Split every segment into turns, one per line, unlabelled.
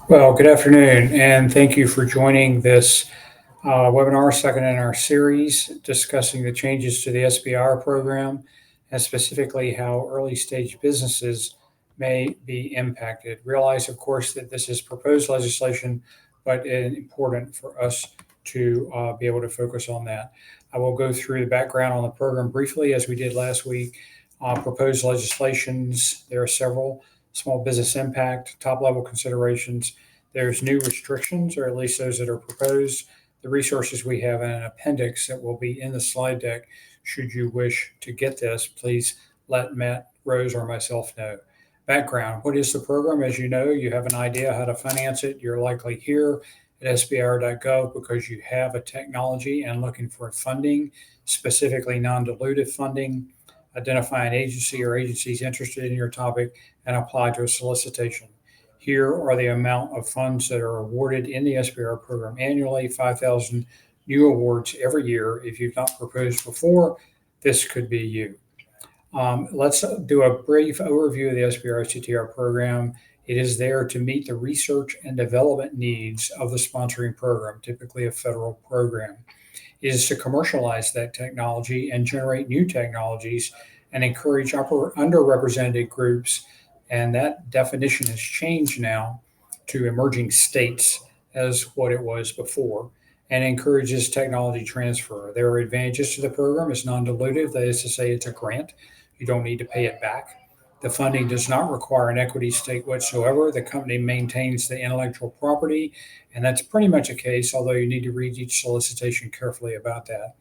Well, good afternoon, and thank you for joining this webinar, second in our series, discussing the changes to the SBIR program and specifically how early stage businesses may be impacted. Realize, of course, that this is proposed legislation, but it's important for us to be able to focus on that. I will go through the background on the program briefly, as we did last week. Proposed legislations, there are several. Small business impact, top level considerations. There's new restrictions, or at least those that are proposed. The resources we have in an appendix that will be in the slide deck. Should you wish to get this, please let Matt, Rose, or myself know. Background: what is the program? As you know, you have an idea how to finance it. You're likely here at sbir.gov because you have a technology and looking for funding, specifically non-dilutive funding. Identify an agency or agencies interested in your topic and apply to a solicitation. Here are the amount of funds that are awarded in the SBIR program annually, 5,000 new awards every year. If you've not proposed before, this could be you. Let's do a brief overview of the SBIR CTR program. It is there to meet the research and development needs of the sponsoring program, typically a federal program. It is to commercialize that technology and generate new technologies and encourage underrepresented groups. And that definition has changed now to emerging states as what it was before, and encourages technology transfer. There are advantages to the program. It's non-dilutive. That is to say, it's a grant. You don't need to pay it back. The funding does not require an equity stake whatsoever. The company maintains the intellectual property, and that's pretty much a case, although you need to read each solicitation carefully about that.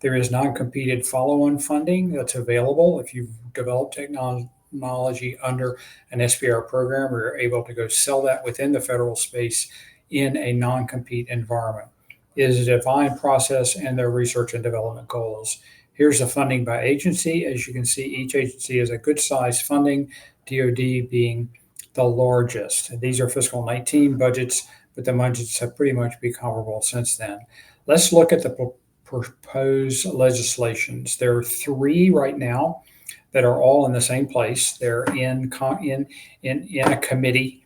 There is non-competed follow-on funding that's available if you've developed technology under an SBIR program, or you're able to go sell that within the federal space in a non-compete environment. It is a defined process and their research and development goals. Here's the funding by agency. As you can see, each agency has a good size funding, DoD being the largest. These are fiscal 19 budgets, but the budgets have pretty much been comparable since then. Let's look at the proposed legislations. There are three right now that are all in the same place. They're in a committee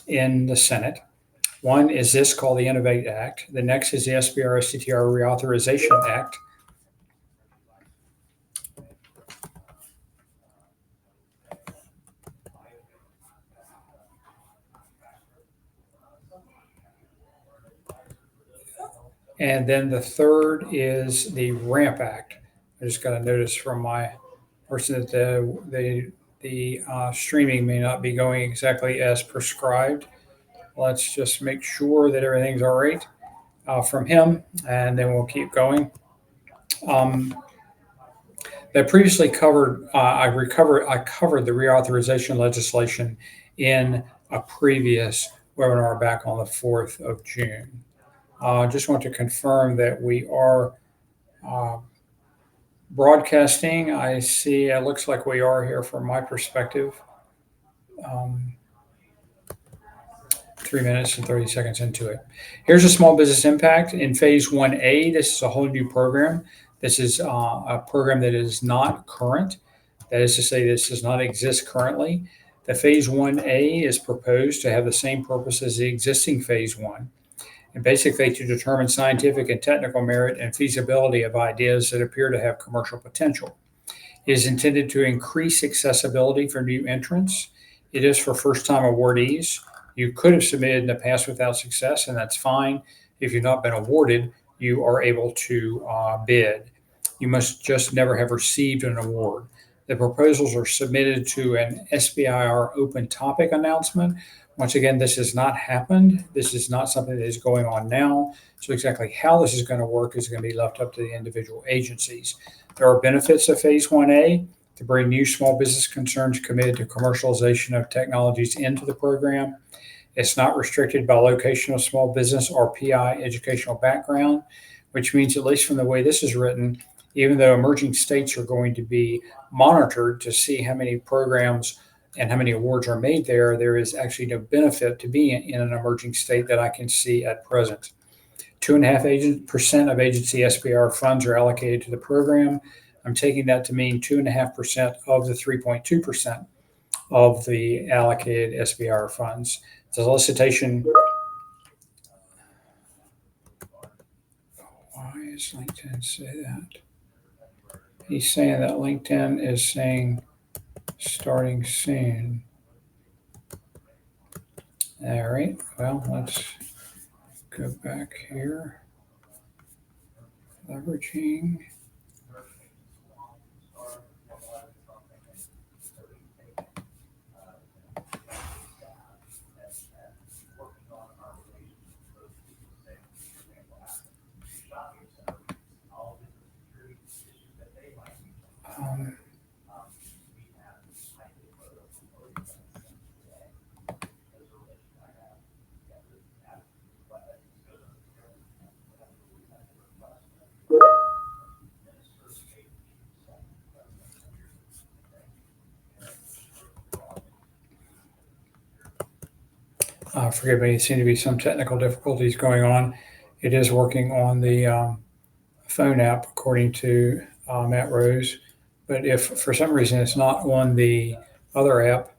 in the Senate. One is this, called the Innovate Act. The next is the SBIR Reauthorization Act. And then the third is the RAMP Act. I just got a notice from my person that the streaming may not be going exactly as prescribed. Let's just make sure that everything's all right from him, and then we'll keep going. That previously covered, I covered the reauthorization legislation in a previous webinar back on the 4th of June. Just want to confirm that we are broadcasting. I see it looks like we are here from my perspective. 3 minutes and 30 seconds into it. Here's a small business impact in phase 1A. This is a whole new program. This is a program that is not current. That is to say, this does not exist currently. The phase 1A is proposed to have the same purpose as the existing phase 1, and basically to determine scientific and technical merit and feasibility of ideas that appear to have commercial potential. It is intended to increase accessibility for new entrants. It is for first-time awardees. You could have submitted in the past without success, and that's fine. If you've not been awarded, you are able to bid. You must just never have received an award. The proposals are submitted to an SBIR open topic announcement. Once again, this has not happened. This is not something that is going on now. So exactly how this is going to work is going to be left up to the individual agencies. There are benefits of phase 1A to bring new small business concerns committed to commercialization of technologies into the program. It's not restricted by location of small business or PI educational background, which means, at least from the way this is written, even though emerging states are going to be monitored to see how many programs and how many awards are made there, there is actually no benefit to being in an emerging state that I can see at present. 2.5% of agency SBIR funds are allocated to the program. I'm taking that to mean 2.5% of the 3.2%. of the allocated SBIR funds. The solicitation. Why is LinkedIn say that? He's saying that LinkedIn is saying starting soon. All right, well, let's go back here. Leveraging. Forgive me, there seem to be some technical difficulties going on. It is working on the phone app, according to Matt Rose. But if for some reason it's not on the other app,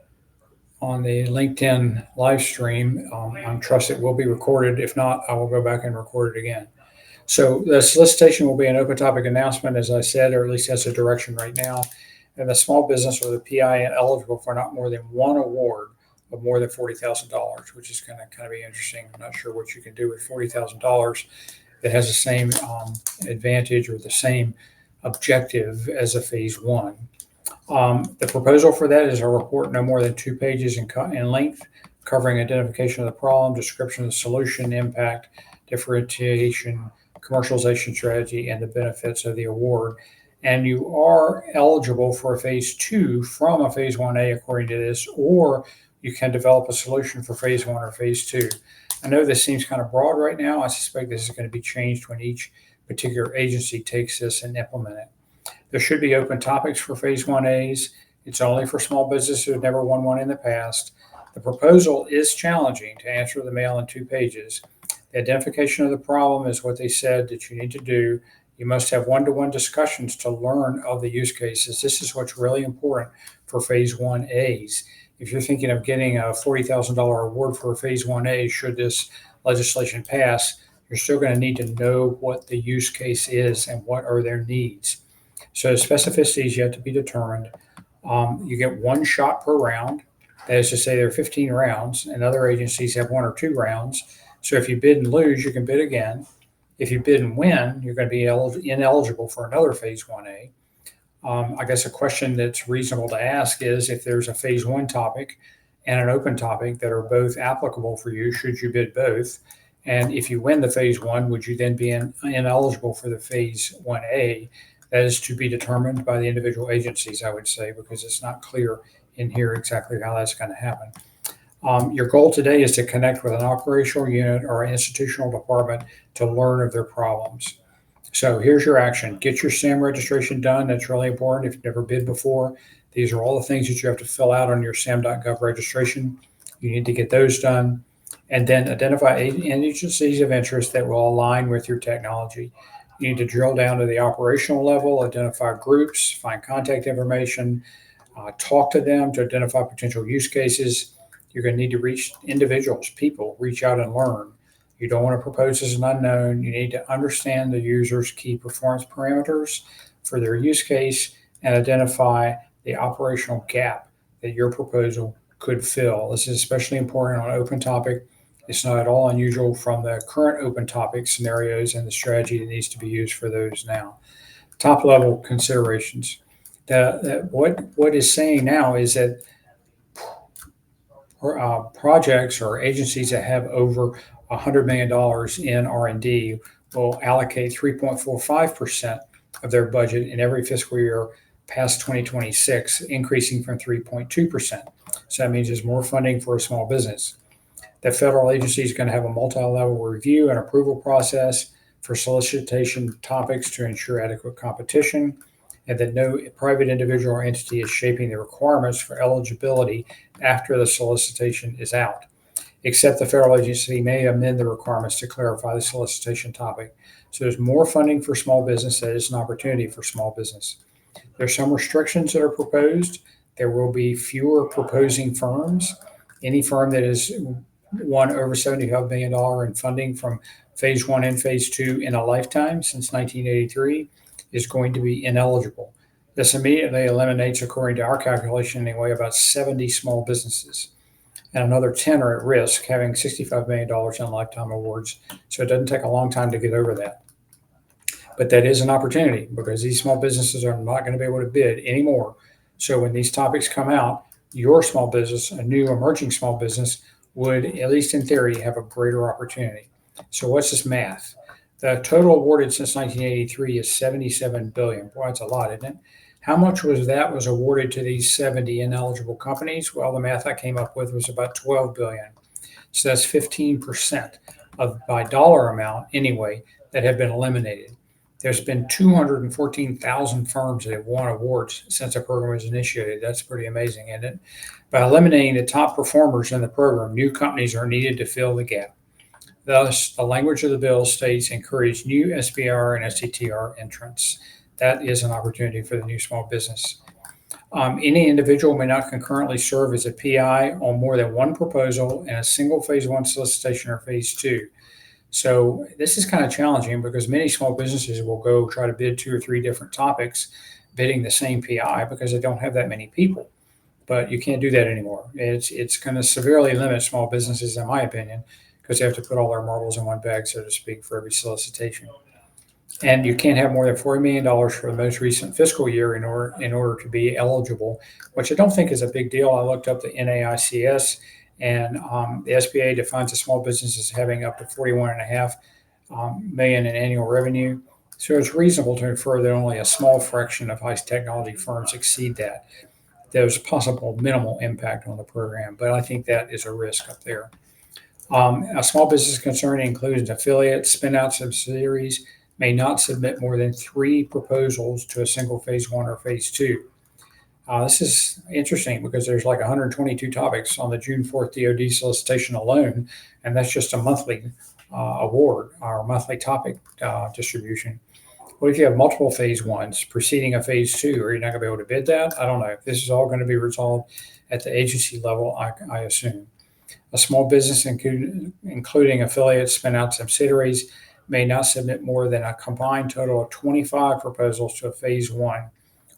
on the LinkedIn live stream, I trust it will be recorded. If not, I will go back and record it again. So the solicitation will be an open topic announcement, as I said, or at least that's a direction right now. And the small business or the PI eligible for not more than one award of more than $40,000, which is going to kind of be interesting. I'm not sure what you can do with $40,000 that has the same advantage or the same objective as a phase one. The proposal for that is a report no more than 2 pages in length, covering identification of the problem, description of the solution, impact, differentiation, commercialization strategy, and the benefits of the award. And you are eligible for a phase two from a phase 1A according to this, or you can develop a solution for phase one or phase two. I know this seems kind of broad right now. I suspect this is going to be changed when each particular agency takes this and implement it. There should be open topics for phase 1As. It's only for small businesses who have never won one in the past. The proposal is challenging to answer the mail in 2 pages. The identification of the problem is what they said that you need to do. You must have one-to-one discussions to learn of the use cases. This is what's really important for phase 1As. If you're thinking of getting a $40,000 award for a phase 1A, should this legislation pass, you're still going to need to know what the use case is and what are their needs. So specificity is yet to be determined. You get 1 shot per round. That is to say, there are 15 rounds, and other agencies have 1 or 2 rounds. So if you bid and lose, you can bid again. If you bid and win, you're going to be ineligible for another phase 1A. I guess a question that's reasonable to ask is if there's a phase 1 topic and an open topic that are both applicable for you, should you bid both? And if you win the phase 1, would you then be ineligible for the phase 1A? That is to be determined by the individual agencies, I would say, because it's not clear in here exactly how that's going to happen. Your goal today is to connect with an operational unit or an institutional department to learn of their problems. So here's your action. Get your SAM registration done. That's really important if you've never bid before. These are all the things that you have to fill out on your SAM.gov registration. You need to get those done. And then identify agencies of interest that will align with your technology. You need to drill down to the operational level, identify groups, find contact information, talk to them to identify potential use cases. You're going to need to reach individuals, people, reach out and learn. You don't want to propose as an unknown. You need to understand the user's key performance parameters for their use case and identify the operational gap that your proposal could fill. This is especially important on open topic. It's not at all unusual from the current open topic scenarios and the strategy that needs to be used for those now. Top level considerations. What is saying now is that projects or agencies that have over $100 million in R&D will allocate 3.45% of their budget in every fiscal year past 2026, increasing from 3.2%. So that means there's more funding for a small business. The federal agency is going to have a multi-level review and approval process for solicitation topics to ensure adequate competition, and that no private individual or entity is shaping the requirements for eligibility after the solicitation is out, except the federal agency may amend the requirements to clarify the solicitation topic. So there's more funding for small business. That is an opportunity for small business. There's some restrictions that are proposed There will be fewer proposing firms. Any firm that has won over $75 million in funding from phase one and phase two in a lifetime since 1983 is going to be ineligible. This immediately eliminates, according to our calculation anyway, about 70 small businesses. And another 10 are at risk, having $65 million in lifetime awards. So it doesn't take a long time to get over that. But that is an opportunity because these small businesses are not going to be able to bid anymore. So when these topics come out, your small business, a new emerging small business, would, at least in theory, have a greater opportunity. So what's this math? The total awarded since 1983 is $77 billion. Boy, that's a lot, isn't it? How much was awarded to these 70 ineligible companies? Well, the math I came up with was about $12 billion. So that's 15% of, by dollar amount anyway, that have been eliminated. There's been 214,000 firms that have won awards since the program was initiated. That's pretty amazing, isn't it? By eliminating the top performers in the program, new companies are needed to fill the gap. Thus, the language of the bill states encourage new SBIR and STTR entrants. That is an opportunity for the new small business. Any individual may not concurrently serve as a PI on more than one proposal in a single phase one solicitation or phase two. So this is kind of challenging because many small businesses will go try to bid 2 or 3 different topics, bidding the same PI because they don't have that many people. But you can't do that anymore. It's going to severely limit small businesses, in my opinion, because they have to put all their marbles in one bag, so to speak, for every solicitation. And you can't have more than $40 million for the most recent fiscal year in order to be eligible, which I don't think is a big deal. I looked up the NAICS, and the SBA defines a small business as having up to 41.5 million in annual revenue. So it's reasonable to infer that only a small fraction of high technology firms exceed that. There's possible minimal impact on the program, but I think that is a risk up there. A small business concern includes affiliates, spin-out subsidiaries, may not submit more than 3 proposals to a single phase one or phase two. This is interesting because there's like 122 topics on the June 4th DoD solicitation alone, and that's just a monthly award or monthly topic distribution. What if you have multiple phase ones preceding a phase two? Are you not going to be able to bid that? I don't know. This is all going to be resolved at the agency level, I assume. A small business, including affiliates, spin-out subsidiaries, may not submit more than a combined total of 25 proposals to a phase one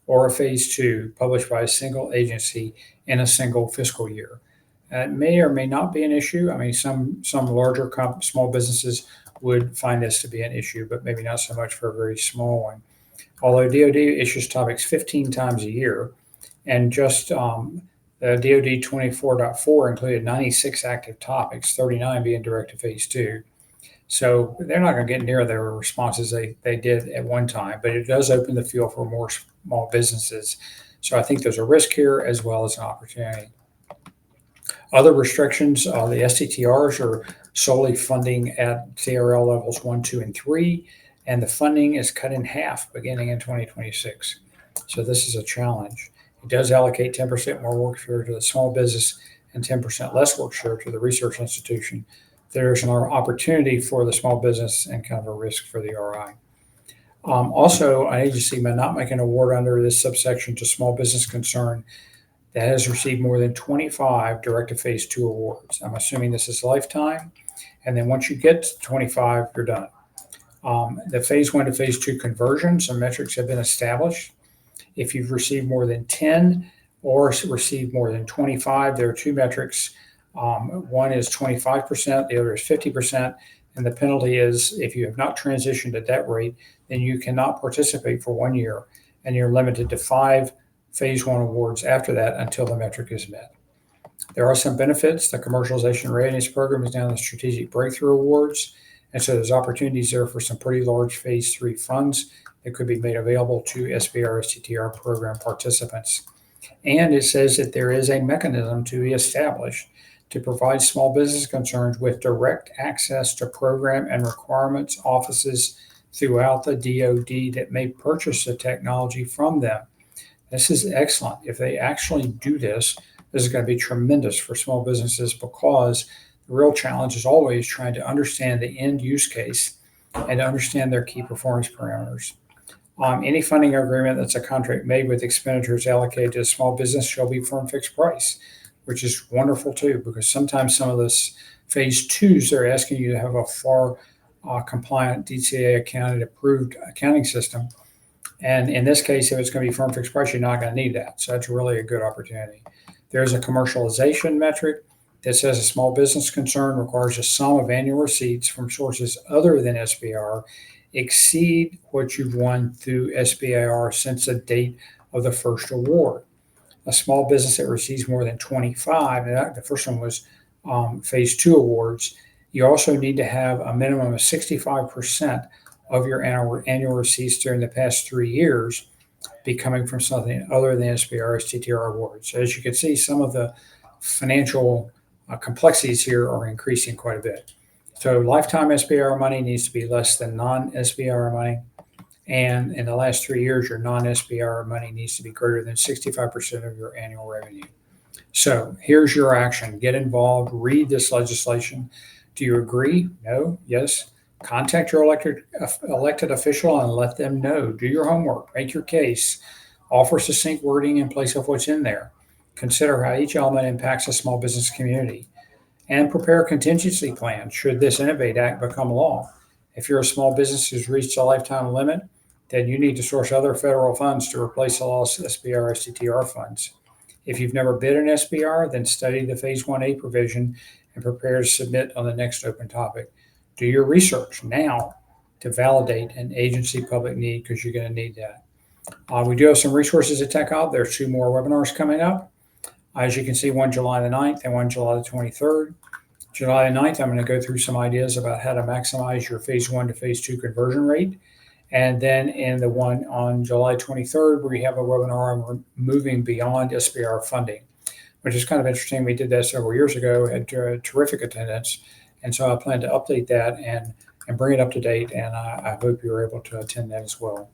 or a phase two published by a single agency in a single fiscal year. It may or may not be an issue. I mean, some larger small businesses would find this to be an issue, but maybe not so much for a very small one. Although DoD issues topics 15 times a year, and just the DoD 24.4 included 96 active topics, 39 being direct to phase two. So they're not going to get near the responses they did at one time, but it does open the field for more small businesses. So I think there's a risk here as well as an opportunity. Other restrictions, the STTRs are solely funding at CRL levels 1, 2, and 3, and the funding is cut in half beginning in 2026. So this is a challenge. It does allocate 10% more work share to the small business and 10% less work share to the research institution. There's an opportunity for the small business and kind of a risk for the RI. Also, an agency may not make an award under this subsection to small business concern that has received more than 25 direct to phase two awards. I'm assuming this is lifetime. And then once you get to 25, you're done. The phase one to phase two conversion, some metrics have been established. If you've received more than 10 or received more than 25, there are 2 metrics. One is 25%, the other is 50%. And the penalty is if you have not transitioned at that rate, then you cannot participate for 1 year, and you're limited to 5 phase one awards after that until the metric is met. There are some benefits. The Commercialization Readiness Program is now in the Strategic Breakthrough Awards, and so there's opportunities there for some pretty large phase 3 funds that could be made available to SBIR STTR program participants. And it says that there is a mechanism to be established to provide small business concerns with direct access to program and requirements offices throughout the DoD that may purchase the technology from them. This is excellent. If they actually do this, this is going to be tremendous for small businesses because the real challenge is always trying to understand the end use case and to understand their key performance parameters. Any funding agreement that's a contract made with expenditures allocated to a small business shall be firm fixed price, which is wonderful too, because sometimes some of this phase twos, they're asking you to have a FAR compliant DCA accounted approved accounting system. And in this case, if it's going to be firm fixed price, you're not going to need that. So that's really a good opportunity. There's a commercialization metric that says a small business concern requires a sum of annual receipts from sources other than SBIR exceed what you've won through SBIR since the date of the first award. A small business that receives more than 25, and the first one was phase two awards, you also need to have a minimum of 65% of your annual receipts during the past 3 years be coming from something other than SBIR STTR awards. So as you can see, some of the financial complexities here are increasing quite a bit. So lifetime SBIR money needs to be less than non-SBIR money. And in the last 3 years, your non-SBIR money needs to be greater than 65% of your annual revenue. So here's your action. Get involved. Read this legislation. Do you agree? No? Yes? Contact your elected official and let them know. Do your homework. Make your case. Offer succinct wording in place of what's in there. Consider how each element impacts a small business community. And prepare a contingency plan should this Innovate Act become law. If you're a small business who's reached a lifetime limit, then you need to source other federal funds to replace the lost SBIR STTR funds. If you've never bid an SBIR, then study the Phase 1A provision and prepare to submit on the next open topic. Do your research now to validate an agency public need, because you're going to need that. We do have some resources at TechOp. There's 2 more webinars coming up. As you can see, one July the 9th and one July the 23rd. July 9th, I'm going to go through some ideas about how to maximize your phase 1 to phase 2 conversion rate. And then in the one on July 23rd, we have a webinar on moving beyond SBIR funding, which is kind of interesting. We did that several years ago, had terrific attendance. And so I plan to update that and bring it up to date. And I hope you're able to attend that as well.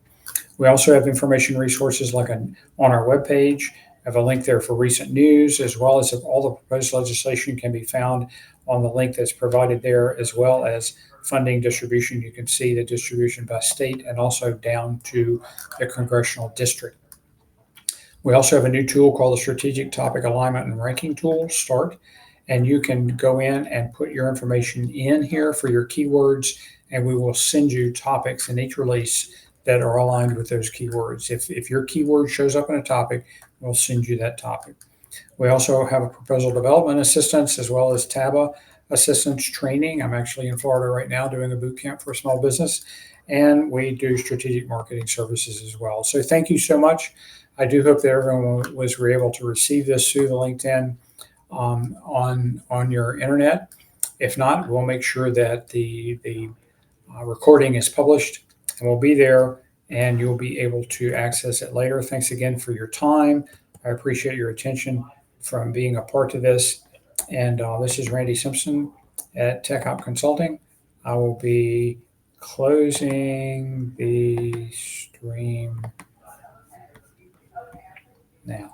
We also have information resources like on our webpage. I have a link there for recent news, as well as all the proposed legislation can be found on the link that's provided there, as well as funding distribution. You can see the distribution by state and also down to the congressional district. We also have a new tool called the Strategic Topic Alignment and Ranking Tool, START, and you can go in and put your information in here for your keywords, and we will send you topics in each release that are aligned with those keywords. If your keyword shows up in a topic, we'll send you that topic. We also have a proposal development assistance as well as TABA assistance training. I'm actually in Florida right now doing a boot camp for a small business, and we do strategic marketing services as well. So thank you so much. I do hope that everyone was able to receive this through the LinkedIn on your internet. If not, we'll make sure that the recording is published and will be there, and you'll be able to access it later. Thanks again for your time. I appreciate your attention from being a part of this. And this is Randy Simpson at TechOp Consulting. I will be closing the stream now.